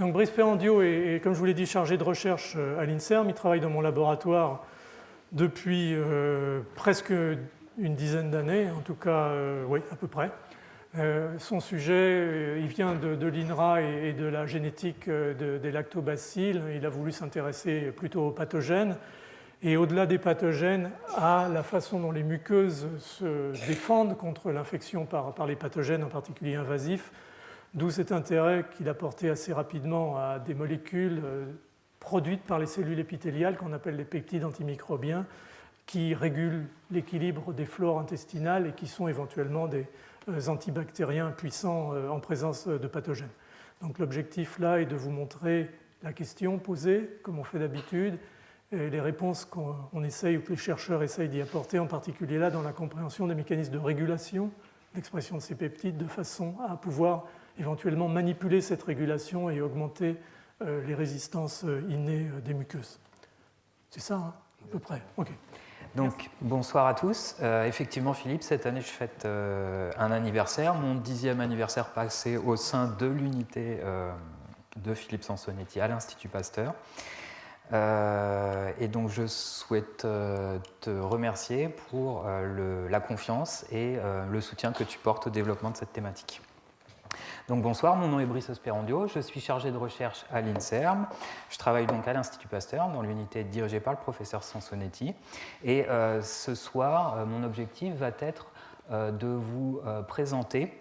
Donc Brice Perrandiau est, comme je vous l'ai dit, chargé de recherche à l'INSERM. Il travaille dans mon laboratoire depuis presque une dizaine d'années, en tout cas, oui, à peu près. Son sujet, il vient de l'INRA et de la génétique des lactobacilles. Il a voulu s'intéresser plutôt aux pathogènes et au-delà des pathogènes, à la façon dont les muqueuses se défendent contre l'infection par les pathogènes, en particulier invasifs, d'où cet intérêt qu'il a porté assez rapidement à des molécules produites par les cellules épithéliales qu'on appelle les peptides antimicrobiens, qui régulent l'équilibre des flores intestinales et qui sont éventuellement des antibactériens puissants en présence de pathogènes. Donc l'objectif là est de vous montrer la question posée, comme on fait d'habitude, et les réponses qu'on essaye ou que les chercheurs essayent d'y apporter, en particulier là dans la compréhension des mécanismes de régulation d'expression de ces peptides, de façon à pouvoir éventuellement manipuler cette régulation et augmenter les résistances innées des muqueuses. C'est ça, hein, à peu près. Okay. Donc, bonsoir à tous. Effectivement, Philippe, cette année, je fête un anniversaire, mon 10e anniversaire passé au sein de l'unité de Philippe Sansonetti à l'Institut Pasteur. Et donc, je souhaite te remercier pour la confiance et le soutien que tu portes au développement de cette thématique. Donc bonsoir, mon nom est Brice Perrandiau, je suis chargé de recherche à l'INSERM. Je travaille donc à l'Institut Pasteur dans l'unité dirigée par le professeur Sansonetti. Et ce soir, mon objectif va être de vous présenter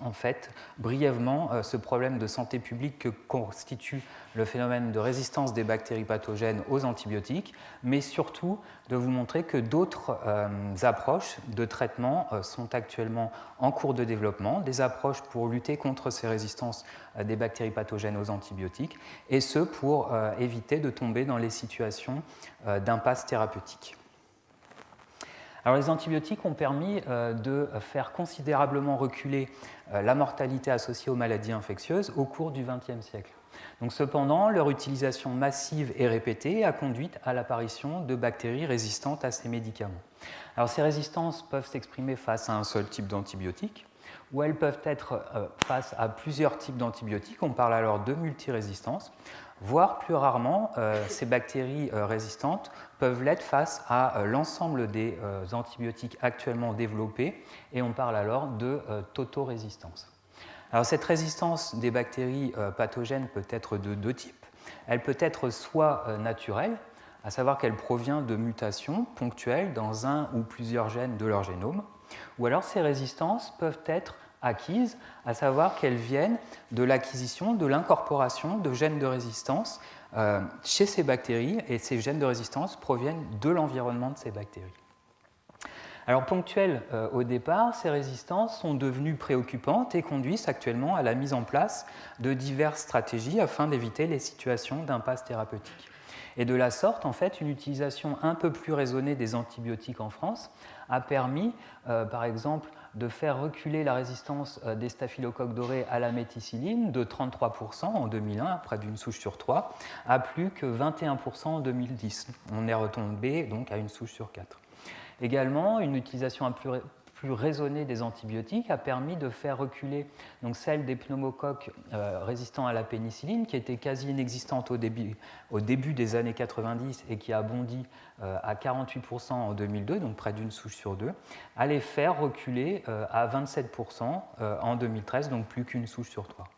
en fait brièvement ce problème de santé publique que constitue le phénomène de résistance des bactéries pathogènes aux antibiotiques, mais surtout de vous montrer que d'autres approches de traitement sont actuellement en cours de développement, des approches pour lutter contre ces résistances des bactéries pathogènes aux antibiotiques, et ce pour éviter de tomber dans les situations d'impasse thérapeutique. Alors, les antibiotiques ont permis de faire considérablement reculer la mortalité associée aux maladies infectieuses au cours du XXe siècle. Donc, cependant, leur utilisation massive et répétée a conduit à l'apparition de bactéries résistantes à ces médicaments. Alors, ces résistances peuvent s'exprimer face à un seul type d'antibiotique, ou elles peuvent être face à plusieurs types d'antibiotiques. On parle alors de multirésistance, voire plus rarement, ces bactéries résistantes peuvent l'être face à l'ensemble des antibiotiques actuellement développés, et on parle alors de tautorésistance. Alors, cette résistance des bactéries pathogènes peut être de deux types. Elle peut être soit naturelle, à savoir qu'elle provient de mutations ponctuelles dans un ou plusieurs gènes de leur génome, ou alors ces résistances peuvent être acquises, à savoir qu'elles viennent de l'acquisition, de l'incorporation de gènes de résistance chez ces bactéries, et ces gènes de résistance proviennent de l'environnement de ces bactéries. Alors, ponctuelles au départ, ces résistances sont devenues préoccupantes et conduisent actuellement à la mise en place de diverses stratégies afin d'éviter les situations d'impasse thérapeutique. Et de la sorte, en fait, une utilisation un peu plus raisonnée des antibiotiques en France a permis, par exemple, de faire reculer la résistance des staphylocoques dorés à la méticilline de 33% en 2001, près d'une souche sur 3, à plus que 21% en 2010. On est retombé donc à une souche sur 4. Également, une utilisation plus raisonnée des antibiotiques a permis de faire reculer donc celle des pneumocoques résistants à la pénicilline, qui était quasi inexistante au début des années 90 et qui a bondi à 48% en 2002, donc près d'une souche sur 2, à les faire reculer à 27% en 2013, donc plus qu'une souche sur 3.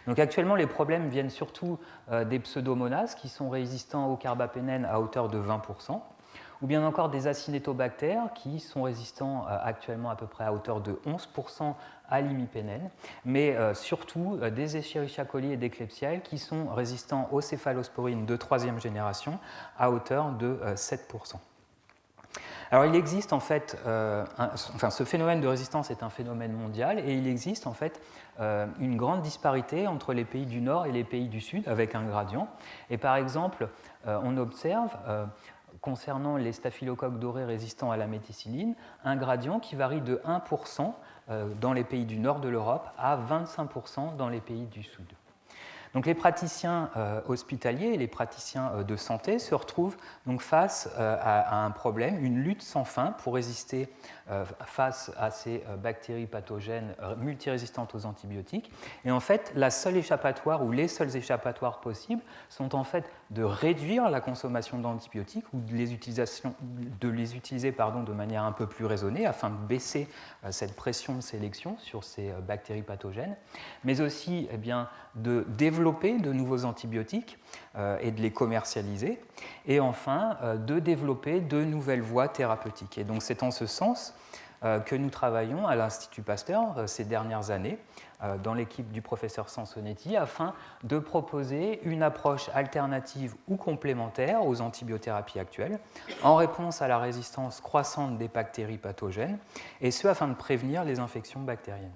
Donc actuellement, les problèmes viennent surtout des pseudomonas qui sont résistants au carbapénène à hauteur de 20%, ou bien encore des acinetobactères qui sont résistants actuellement à peu près à hauteur de 11% à l'imipénène, mais surtout des Escherichia coli et des Klebsiella qui sont résistants aux céphalosporines de troisième génération à hauteur de 7%. Alors, il existe en fait, ce phénomène de résistance est un phénomène mondial, et il existe en fait une grande disparité entre les pays du Nord et les pays du Sud avec un gradient. Et par exemple, on observe concernant les staphylocoques dorés résistants à la méticilline, un gradient qui varie de 1% dans les pays du nord de l'Europe à 25% dans les pays du sud. Donc les praticiens hospitaliers et les praticiens de santé se retrouvent donc face à un problème, une lutte sans fin pour résister face à ces bactéries pathogènes multirésistantes aux antibiotiques. Et en fait, la seule échappatoire ou les seuls échappatoires possibles sont en fait de réduire la consommation d'antibiotiques ou de les utiliser de manière un peu plus raisonnée afin de baisser cette pression de sélection sur ces bactéries pathogènes, mais aussi de développer de nouveaux antibiotiques et de les commercialiser, et enfin de développer de nouvelles voies thérapeutiques. Et donc c'est en ce sens que nous travaillons à l'Institut Pasteur ces dernières années dans l'équipe du professeur Sansonetti afin de proposer une approche alternative ou complémentaire aux antibiothérapies actuelles en réponse à la résistance croissante des bactéries pathogènes, et ce afin de prévenir les infections bactériennes.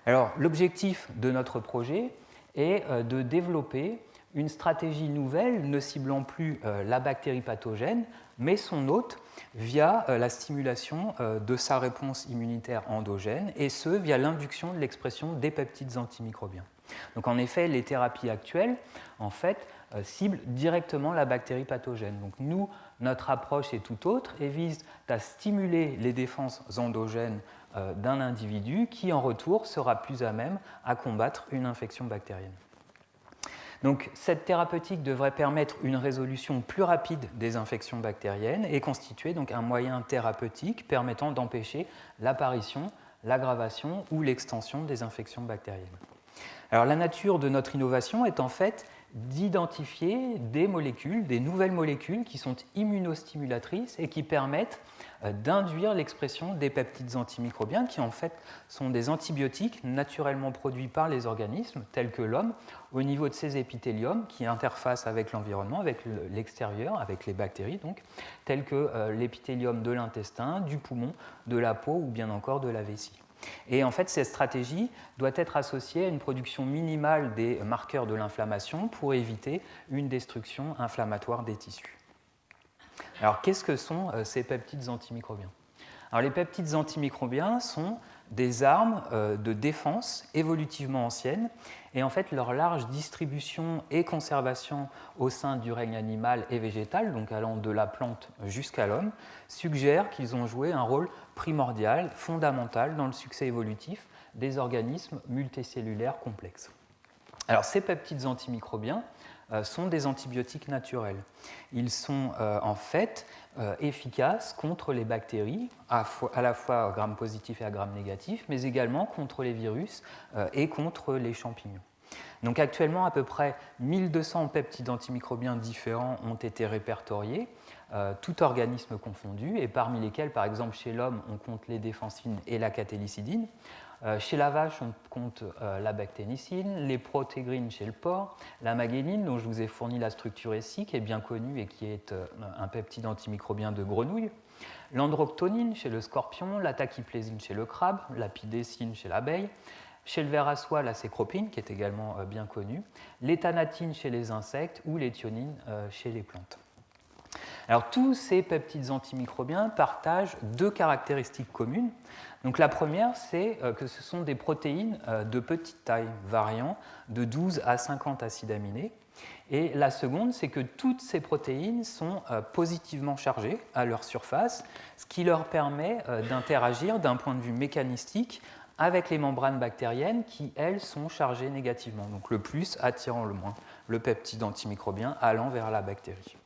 Alors l'objectif de notre projet est de développer une stratégie nouvelle ne ciblant plus la bactérie pathogène, mais son hôte via la stimulation de sa réponse immunitaire endogène, et ce via l'induction de l'expression des peptides antimicrobiens. Donc en effet, les thérapies actuelles ciblent directement la bactérie pathogène. Donc nous, notre approche est tout autre et vise à stimuler les défenses endogènes d'un individu qui, en retour, sera plus à même à combattre une infection bactérienne. Donc, cette thérapeutique devrait permettre une résolution plus rapide des infections bactériennes et constituer donc un moyen thérapeutique permettant d'empêcher l'apparition, l'aggravation ou l'extension des infections bactériennes. Alors, la nature de notre innovation est en fait d'identifier des molécules, des nouvelles molécules qui sont immunostimulatrices et qui permettent d'induire l'expression des peptides antimicrobiens qui en fait sont des antibiotiques naturellement produits par les organismes tels que l'homme au niveau de ces épithéliums qui interfacent avec l'environnement, avec l'extérieur, avec les bactéries donc, tels que l'épithélium de l'intestin, du poumon, de la peau ou bien encore de la vessie. Et en fait, cette stratégie doit être associée à une production minimale des marqueurs de l'inflammation pour éviter une destruction inflammatoire des tissus. Alors, qu'est-ce que sont ces peptides antimicrobiens ? Alors, les peptides antimicrobiens sont des armes de défense évolutivement anciennes, et en fait, leur large distribution et conservation au sein du règne animal et végétal, donc allant de la plante jusqu'à l'homme, suggèrent qu'ils ont joué un rôle primordial, fondamental dans le succès évolutif des organismes multicellulaires complexes. Alors, ces peptides antimicrobiens sont des antibiotiques naturels. Ils sont en fait efficaces contre les bactéries, à la fois à gram positif et à gram négatif, mais également contre les virus et contre les champignons. Donc actuellement, à peu près 1200 peptides antimicrobiens différents ont été répertoriés, tout organisme confondu, et parmi lesquels, par exemple, chez l'homme, on compte les défensines et la catélicidine. Chez la vache, on compte la bacténicine, les protégrines chez le porc, la magéline, dont je vous ai fourni la structure ici, qui est bien connue et qui est un peptide antimicrobien de grenouille, l'androctonine chez le scorpion, la tachyplésine chez le crabe, la pidécine chez l'abeille, chez le ver à soie, la cécropine, qui est également bien connue, l'éthanatine chez les insectes ou l'éthionine chez les plantes. Alors, tous ces peptides antimicrobiens partagent deux caractéristiques communes. Donc, la première, c'est que ce sont des protéines de petite taille, variant de 12 à 50 acides aminés. Et la seconde, c'est que toutes ces protéines sont positivement chargées à leur surface, ce qui leur permet d'interagir d'un point de vue mécanistique avec les membranes bactériennes qui, elles, sont chargées négativement. Donc, le plus attirant le moins, le peptide antimicrobien allant vers la bactérie.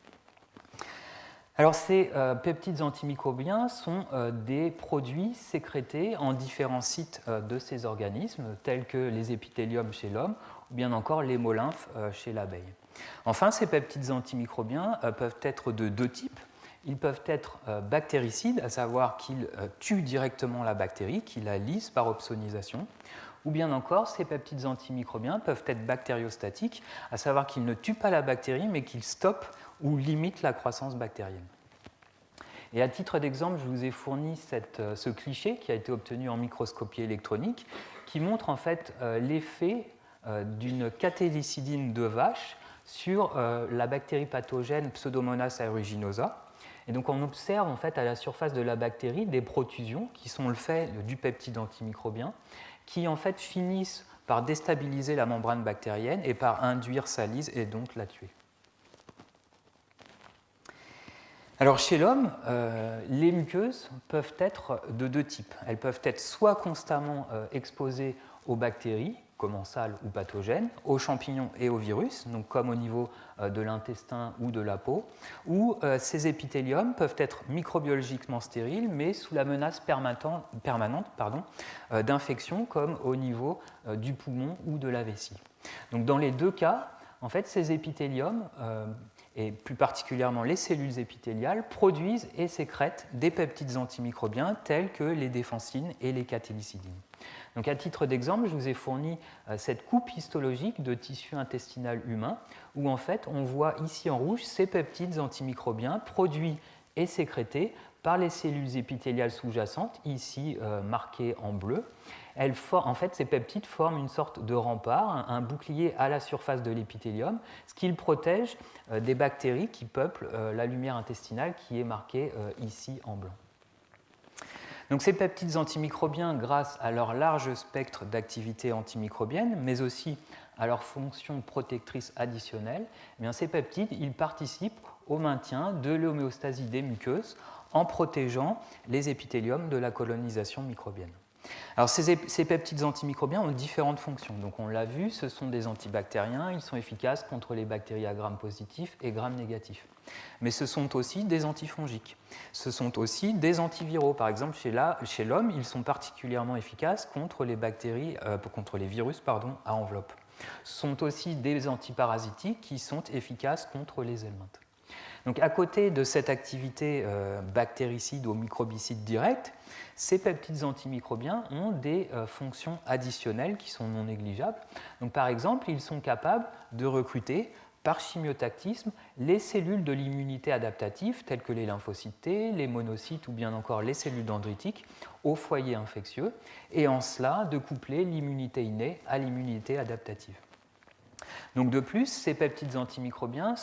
Alors, ces peptides antimicrobiens sont des produits sécrétés en différents sites de ces organismes, tels que les épithéliums chez l'homme ou bien encore l'hémolymphe chez l'abeille. Enfin, ces peptides antimicrobiens peuvent être de deux types. Ils peuvent être bactéricides, à savoir qu'ils tuent directement la bactérie, qu'ils la lysent par opsonisation, ou bien encore, ces peptides antimicrobiens peuvent être bactériostatiques, à savoir qu'ils ne tuent pas la bactérie, mais qu'ils stoppent ou limitent la croissance bactérienne. Et à titre d'exemple, je vous ai fourni ce cliché qui a été obtenu en microscopie électronique, qui montre en fait l'effet d'une catélicidine de vache sur la bactérie pathogène Pseudomonas aeruginosa. Et donc on observe en fait à la surface de la bactérie des protusions qui sont le fait du peptide antimicrobien, qui en fait finissent par déstabiliser la membrane bactérienne et par induire sa lyse et donc la tuer. Alors chez l'homme, les muqueuses peuvent être de deux types. Elles peuvent être soit constamment exposées aux bactéries, commensales ou pathogènes, aux champignons et aux virus, donc comme au niveau de l'intestin ou de la peau, ou ces épithéliums peuvent être microbiologiquement stériles, mais sous la menace permanente d'infections comme au niveau du poumon ou de la vessie. Donc dans les deux cas, en fait, ces épithéliums et plus particulièrement les cellules épithéliales, produisent et sécrètent des peptides antimicrobiens tels que les défensines et les catélycidines. Donc, à titre d'exemple, je vous ai fourni cette coupe histologique de tissu intestinal humain, où en fait on voit ici en rouge ces peptides antimicrobiens produits et sécrétés par les cellules épithéliales sous-jacentes, ici marquées en bleu. En fait, ces peptides forment une sorte de rempart, un bouclier à la surface de l'épithélium, ce qui le protège des bactéries qui peuplent la lumière intestinale qui est marquée ici en blanc. Donc, ces peptides antimicrobiens, grâce à leur large spectre d'activité antimicrobienne, mais aussi à leur fonction protectrice additionnelle, eh bien, ces peptides ils participent au maintien de l'homéostasie des muqueuses en protégeant les épithéliums de la colonisation microbienne. Alors, ces peptides antimicrobiens ont différentes fonctions. Donc, on l'a vu, ce sont des antibactériens, ils sont efficaces contre les bactéries à gram positif et gram négatif. Mais ce sont aussi des antifongiques. Ce sont aussi des antiviraux. Par exemple, chez l'homme, ils sont particulièrement efficaces contre les virus à enveloppe. Ce sont aussi des antiparasitiques qui sont efficaces contre les helminthes. Donc, à côté de cette activité bactéricide ou microbicide directe, ces peptides antimicrobiens ont des fonctions additionnelles qui sont non négligeables. Donc, par exemple, ils sont capables de recruter par chimiotactisme les cellules de l'immunité adaptative, telles que les lymphocytes T, les monocytes ou bien encore les cellules dendritiques, au foyer infectieux, et en cela de coupler l'immunité innée à l'immunité adaptative. Donc de plus, ces peptides antimicrobiens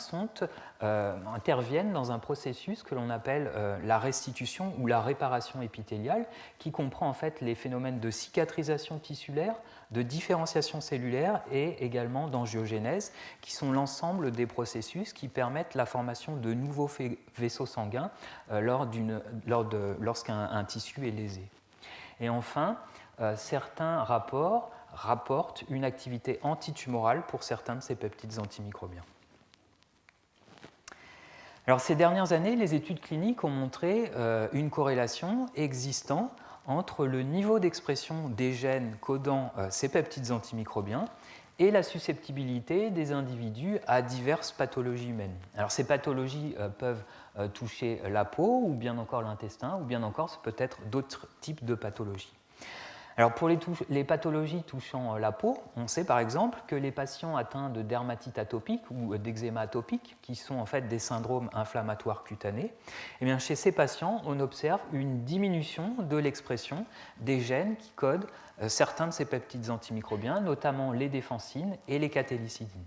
interviennent dans un processus que l'on appelle la restitution ou la réparation épithéliale, qui comprend en fait les phénomènes de cicatrisation tissulaire, de différenciation cellulaire et également d'angiogénèse, qui sont l'ensemble des processus qui permettent la formation de nouveaux vaisseaux sanguins lorsqu'un tissu est lésé. Et enfin, certains rapportent une activité antitumorale pour certains de ces peptides antimicrobiens. Alors, ces dernières années, les études cliniques ont montré une corrélation existant entre le niveau d'expression des gènes codant ces peptides antimicrobiens et la susceptibilité des individus à diverses pathologies humaines. Alors, ces pathologies peuvent toucher la peau ou bien encore l'intestin ou bien encore, ça peut être d'autres types de pathologies. Alors pour les pathologies touchant la peau, on sait par exemple que les patients atteints de dermatite atopique ou d'eczéma atopique, qui sont en fait des syndromes inflammatoires cutanés, eh bien chez ces patients, on observe une diminution de l'expression des gènes qui codent certains de ces peptides antimicrobiens, notamment les défensines et les catélycidines.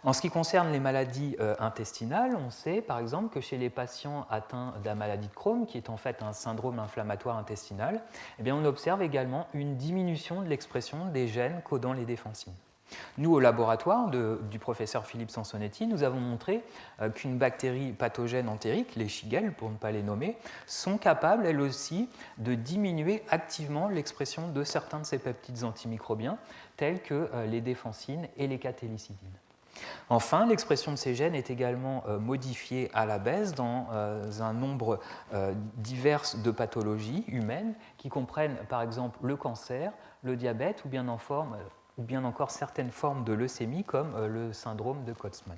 En ce qui concerne les maladies intestinales, on sait par exemple que chez les patients atteints de la maladie de Crohn, qui est en fait un syndrome inflammatoire intestinal, eh bien, on observe également une diminution de l'expression des gènes codant les défensines. Nous, au laboratoire du professeur Philippe Sansonetti, nous avons montré qu'une bactérie pathogène entérique, les Shigella pour ne pas les nommer, sont capables, elles aussi, de diminuer activement l'expression de certains de ces peptides antimicrobiens, tels que les défensines et les catélycidines. Enfin, l'expression de ces gènes est également modifiée à la baisse dans un nombre divers de pathologies humaines qui comprennent par exemple le cancer, le diabète ou bien encore certaines formes de leucémie comme le syndrome de Kotzmann.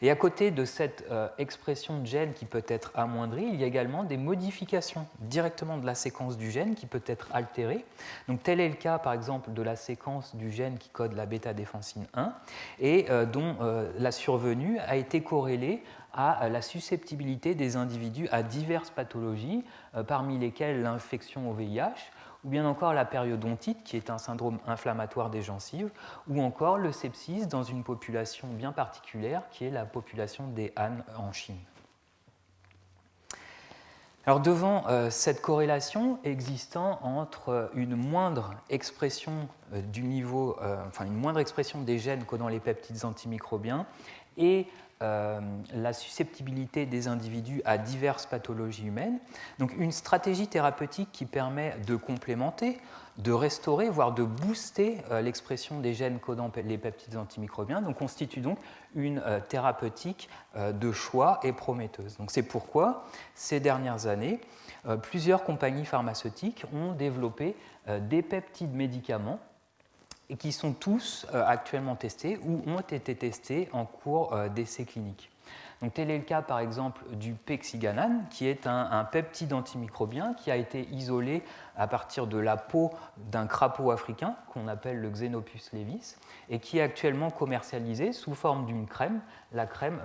Et à côté de cette expression de gène qui peut être amoindrie, il y a également des modifications directement de la séquence du gène qui peut être altérée. Donc, tel est le cas, par exemple, de la séquence du gène qui code la bêta-défensine 1 et dont la survenue a été corrélée à la susceptibilité des individus à diverses pathologies, parmi lesquelles l'infection au VIH, ou bien encore la périodontite, qui est un syndrome inflammatoire des gencives, ou encore le sepsis dans une population bien particulière, qui est la population des Han en Chine. Alors devant cette corrélation existant entre une moindre expression du niveau, une moindre expression des gènes codant les peptides antimicrobiens et la susceptibilité des individus à diverses pathologies humaines, donc une stratégie thérapeutique qui permet de complémenter, de restaurer, voire de booster l'expression des gènes codant les peptides antimicrobiens, donc constitue donc une thérapeutique de choix et prometteuse. Donc c'est pourquoi, ces dernières années, plusieurs compagnies pharmaceutiques ont développé des peptides médicaments et qui sont tous actuellement testés ou ont été testés en cours d'essais cliniques. Donc, tel est le cas par exemple du pexiganan, qui est un peptide antimicrobien qui a été isolé à partir de la peau d'un crapaud africain qu'on appelle le Xenopus levis et qui est actuellement commercialisé sous forme d'une crème, la crème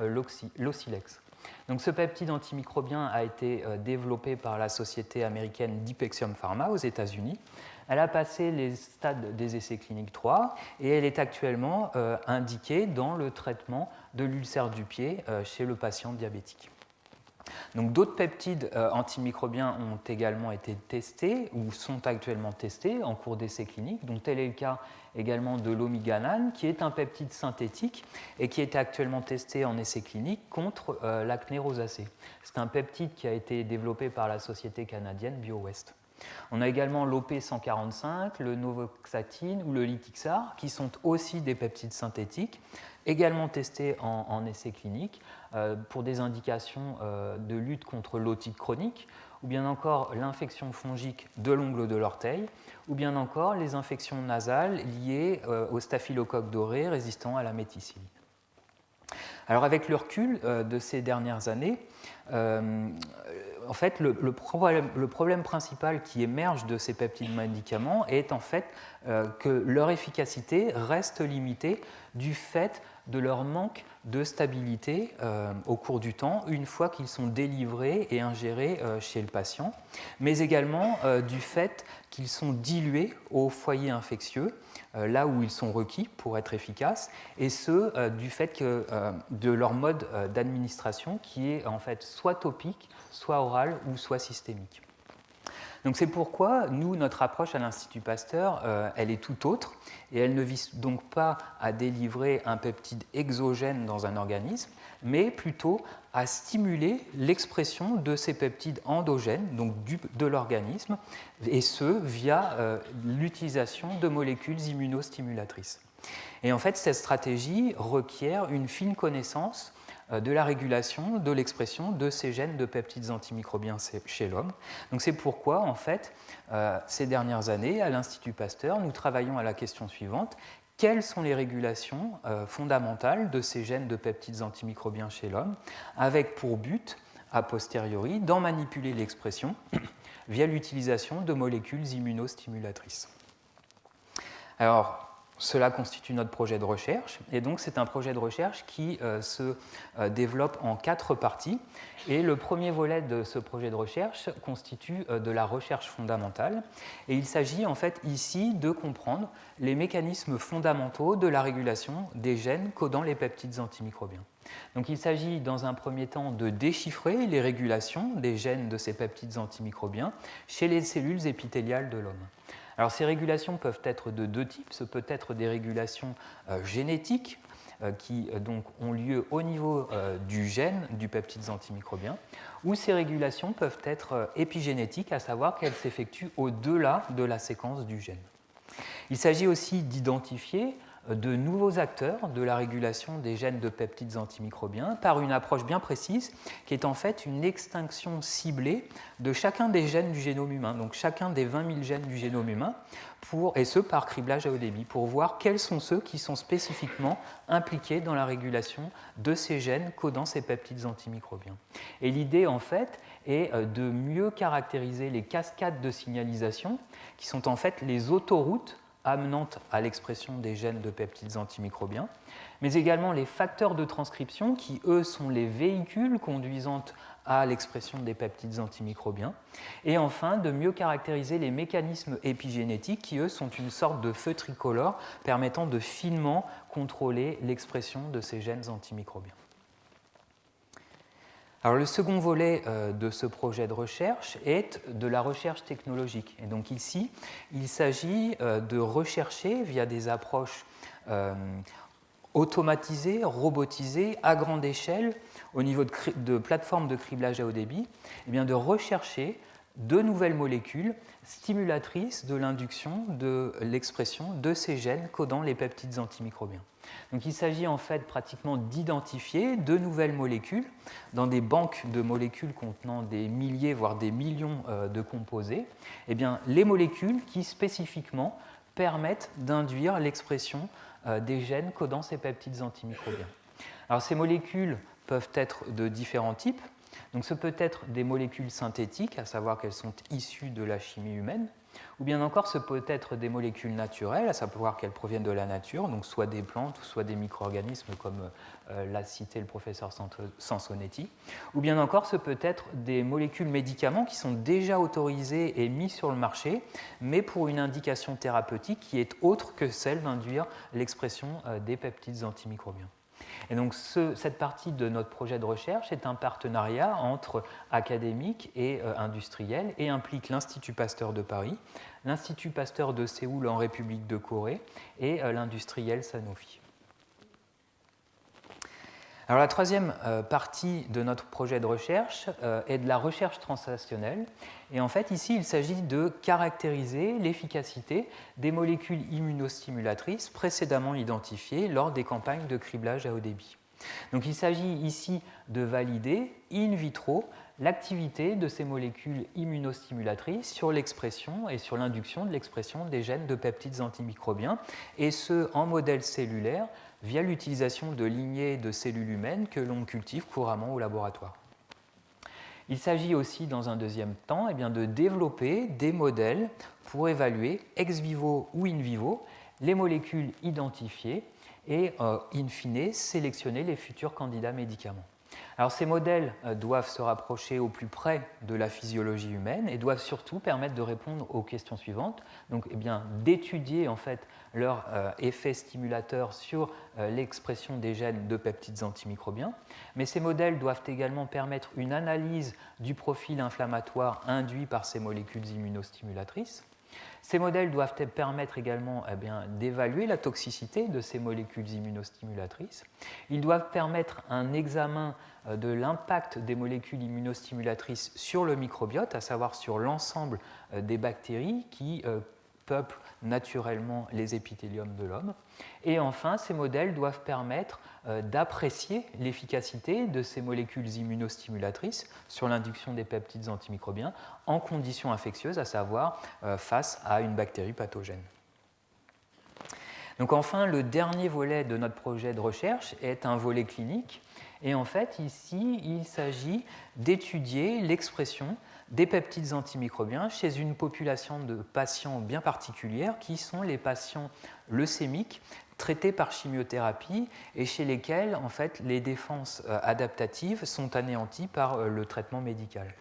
Locilex. Donc, ce peptide antimicrobien a été développé par la société américaine Dipexium Pharma aux États-Unis. Elle a passé les stades des essais cliniques 3 et elle est actuellement indiquée dans le traitement de l'ulcère du pied chez le patient diabétique. Donc, d'autres peptides antimicrobiens ont également été testés ou sont actuellement testés en cours d'essais cliniques. Donc, tel est le cas également de l'omiganan, qui est un peptide synthétique et qui est actuellement testé en essais cliniques contre l'acné rosacée. C'est un peptide qui a été développé par la société canadienne BioWest. On a également l'OP145, le Novoxatine ou le Litixar, qui sont aussi des peptides synthétiques, également testés en essais cliniques pour des indications de lutte contre l'otite chronique, ou bien encore l'infection fongique de l'ongle de l'orteil, ou bien encore les infections nasales liées au staphylocoque doré résistant à la méticilline. Alors avec le recul de ces dernières années, en fait, le problème principal qui émerge de ces peptides médicaments est en fait que leur efficacité reste limitée du fait de leur manque de stabilité au cours du temps, une fois qu'ils sont délivrés et ingérés chez le patient, mais également du fait qu'ils sont dilués au foyer infectieux, là où ils sont requis pour être efficaces, et ce, du fait de leur mode d'administration qui est en fait soit topique, soit oral ou soit systémique. Donc c'est pourquoi nous, notre approche à l'Institut Pasteur, elle est tout autre et elle ne vise donc pas à délivrer un peptide exogène dans un organisme, mais plutôt à stimuler l'expression de ces peptides endogènes, donc de l'organisme, et ce via l'utilisation de molécules immunostimulatrices. Et en fait, cette stratégie requiert une fine connaissance de la régulation de l'expression de ces gènes de peptides antimicrobiens chez l'homme. Donc c'est pourquoi, en fait, ces dernières années, à l'Institut Pasteur, nous travaillons à la question suivante. Quelles sont les régulations fondamentales de ces gènes de peptides antimicrobiens chez l'homme, avec pour but, a posteriori, d'en manipuler l'expression via l'utilisation de molécules immunostimulatrices. Alors, cela constitue notre projet de recherche, et donc c'est un projet de recherche qui se développe en 4 parties. Et le premier volet de ce projet de recherche constitue de la recherche fondamentale, et il s'agit en fait ici de comprendre les mécanismes fondamentaux de la régulation des gènes codant les peptides antimicrobiens. Donc il s'agit dans un premier temps de déchiffrer les régulations des gènes de ces peptides antimicrobiens chez les cellules épithéliales de l'homme. Alors, ces régulations peuvent être de 2 types. Ce peut être des régulations génétiques qui donc ont lieu au niveau du gène du peptide antimicrobien, ou ces régulations peuvent être épigénétiques, à savoir qu'elles s'effectuent au-delà de la séquence du gène. Il s'agit aussi d'identifier de nouveaux acteurs de la régulation des gènes de peptides antimicrobiens par une approche bien précise qui est en fait une extinction ciblée de chacun des gènes du génome humain, donc chacun des 20 000 gènes du génome humain, et ce par criblage à haut débit, pour voir quels sont ceux qui sont spécifiquement impliqués dans la régulation de ces gènes codant ces peptides antimicrobiens. Et l'idée en fait est de mieux caractériser les cascades de signalisation qui sont en fait les autoroutes amenantes à l'expression des gènes de peptides antimicrobiens, mais également les facteurs de transcription qui, eux, sont les véhicules conduisant à l'expression des peptides antimicrobiens, et enfin de mieux caractériser les mécanismes épigénétiques qui, eux, sont une sorte de feu tricolore permettant de finement contrôler l'expression de ces gènes antimicrobiens. Alors le second volet de ce projet de recherche est de la recherche technologique. Et donc ici, il s'agit de rechercher via des approches automatisées, robotisées, à grande échelle, au niveau de plateformes de criblage à haut débit, eh bien de rechercher de nouvelles molécules stimulatrices de l'induction de l'expression de ces gènes codant les peptides antimicrobiens. Donc il s'agit en fait pratiquement d'identifier de nouvelles molécules dans des banques de molécules contenant des milliers, voire des millions de composés, eh bien, les molécules qui spécifiquement permettent d'induire l'expression des gènes codant ces peptides antimicrobiens. Alors ces molécules peuvent être de différents types. Donc ce peut être des molécules synthétiques, à savoir qu'elles sont issues de la chimie humaine, ou bien encore ce peut être des molécules naturelles, à savoir qu'elles proviennent de la nature, donc soit des plantes ou soit des micro-organismes comme l'a cité le professeur Sansonetti, ou bien encore ce peut être des molécules médicaments qui sont déjà autorisées et mis sur le marché, mais pour une indication thérapeutique qui est autre que celle d'induire l'expression des peptides antimicrobiens. Et donc cette partie de notre projet de recherche est un partenariat entre académiques et industriels et implique l'Institut Pasteur de Paris, l'Institut Pasteur de Séoul en République de Corée et l'industriel Sanofi. Alors la troisième partie de notre projet de recherche est de la recherche translationnelle. Et en fait, ici, il s'agit de caractériser l'efficacité des molécules immunostimulatrices précédemment identifiées lors des campagnes de criblage à haut débit. Donc il s'agit ici de valider in vitro l'activité de ces molécules immunostimulatrices sur l'expression et sur l'induction de l'expression des gènes de peptides antimicrobiens, et ce en modèle cellulaire via l'utilisation de lignées de cellules humaines que l'on cultive couramment au laboratoire. Il s'agit aussi, dans un deuxième temps, de développer des modèles pour évaluer ex vivo ou in vivo les molécules identifiées et, in fine, sélectionner les futurs candidats médicaments. Alors, ces modèles doivent se rapprocher au plus près de la physiologie humaine et doivent surtout permettre de répondre aux questions suivantes. Donc, d'étudier en fait leur effet stimulateur sur l'expression des gènes de peptides antimicrobiens. Mais ces modèles doivent également permettre une analyse du profil inflammatoire induit par ces molécules immunostimulatrices. Ces modèles doivent permettre également d'évaluer la toxicité de ces molécules immunostimulatrices. Ils doivent permettre un examen de l'impact des molécules immunostimulatrices sur le microbiote, à savoir sur l'ensemble des bactéries qui peuplent naturellement les épithéliums de l'homme. Et enfin, ces modèles doivent permettre d'apprécier l'efficacité de ces molécules immunostimulatrices sur l'induction des peptides antimicrobiens en conditions infectieuses, à savoir face à une bactérie pathogène. Donc enfin, le dernier volet de notre projet de recherche est un volet clinique. Et en fait, ici, il s'agit d'étudier l'expression des peptides antimicrobiens chez une population de patients bien particulière qui sont les patients leucémiques traités par chimiothérapie et chez lesquels en fait, les défenses adaptatives sont anéanties par le traitement médical.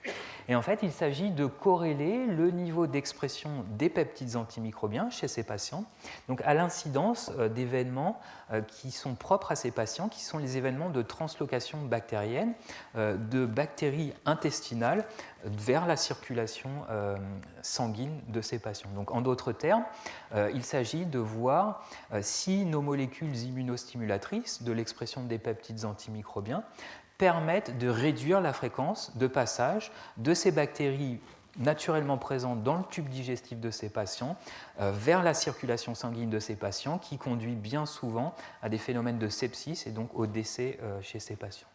Et en fait, il s'agit de corréler le niveau d'expression des peptides antimicrobiens chez ces patients, donc à l'incidence d'événements qui sont propres à ces patients, qui sont les événements de translocation bactérienne de bactéries intestinales vers la circulation sanguine de ces patients. Donc, en d'autres termes, il s'agit de voir si nos molécules immunostimulatrices de l'expression des peptides antimicrobiens permettent de réduire la fréquence de passage de ces bactéries naturellement présentes dans le tube digestif de ces patients vers la circulation sanguine de ces patients, qui conduit bien souvent à des phénomènes de sepsis et donc au décès chez ces patients.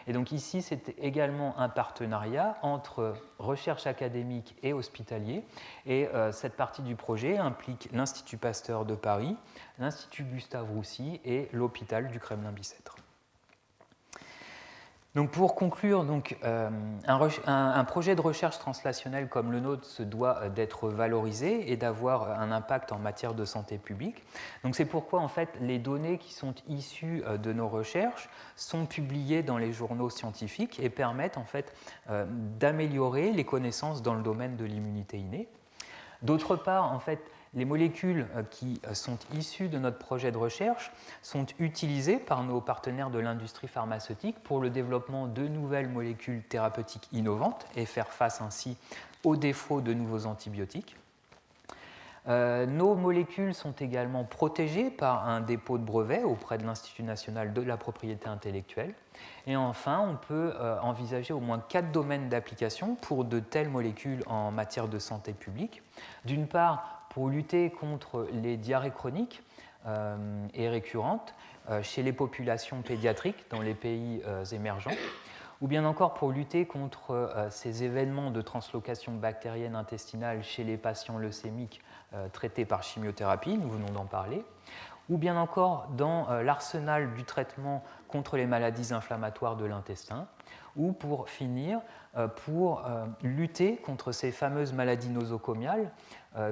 Et donc ici, c'est également un partenariat entre recherche académique et hospitalier. Et cette partie du projet implique l'Institut Pasteur de Paris, l'Institut Gustave-Roussy et l'hôpital du Kremlin-Bicêtre. Donc pour conclure, un projet de recherche translationnelle comme le nôtre se doit d'être valorisé et d'avoir un impact en matière de santé publique. Donc c'est pourquoi en fait, les données qui sont issues de nos recherches sont publiées dans les journaux scientifiques et permettent en fait, d'améliorer les connaissances dans le domaine de l'immunité innée. D'autre part, en fait, les molécules qui sont issues de notre projet de recherche sont utilisées par nos partenaires de l'industrie pharmaceutique pour le développement de nouvelles molécules thérapeutiques innovantes et faire face ainsi aux défauts de nouveaux antibiotiques. Nos molécules sont également protégées par un dépôt de brevet auprès de l'Institut national de la propriété intellectuelle. Et enfin, on peut envisager au moins 4 domaines d'application pour de telles molécules en matière de santé publique. D'une part, pour lutter contre les diarrhées chroniques et récurrentes chez les populations pédiatriques dans les pays émergents, ou bien encore pour lutter contre ces événements de translocation bactérienne intestinale chez les patients leucémiques traités par chimiothérapie, nous venons d'en parler, ou bien encore dans l'arsenal du traitement contre les maladies inflammatoires de l'intestin, ou pour finir, pour lutter contre ces fameuses maladies nosocomiales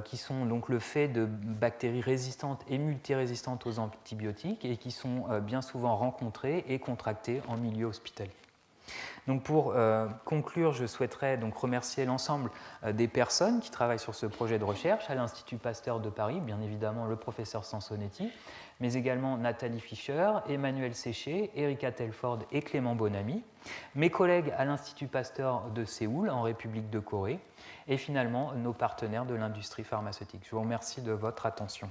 qui sont donc le fait de bactéries résistantes et multirésistantes aux antibiotiques et qui sont bien souvent rencontrées et contractées en milieu hospitalier. Donc pour conclure, je souhaiterais donc remercier l'ensemble des personnes qui travaillent sur ce projet de recherche à l'Institut Pasteur de Paris, bien évidemment le professeur Sansonetti, mais également Nathalie Fischer, Emmanuel Séché, Erika Telford et Clément Bonamy, mes collègues à l'Institut Pasteur de Séoul, en République de Corée, et finalement nos partenaires de l'industrie pharmaceutique. Je vous remercie de votre attention.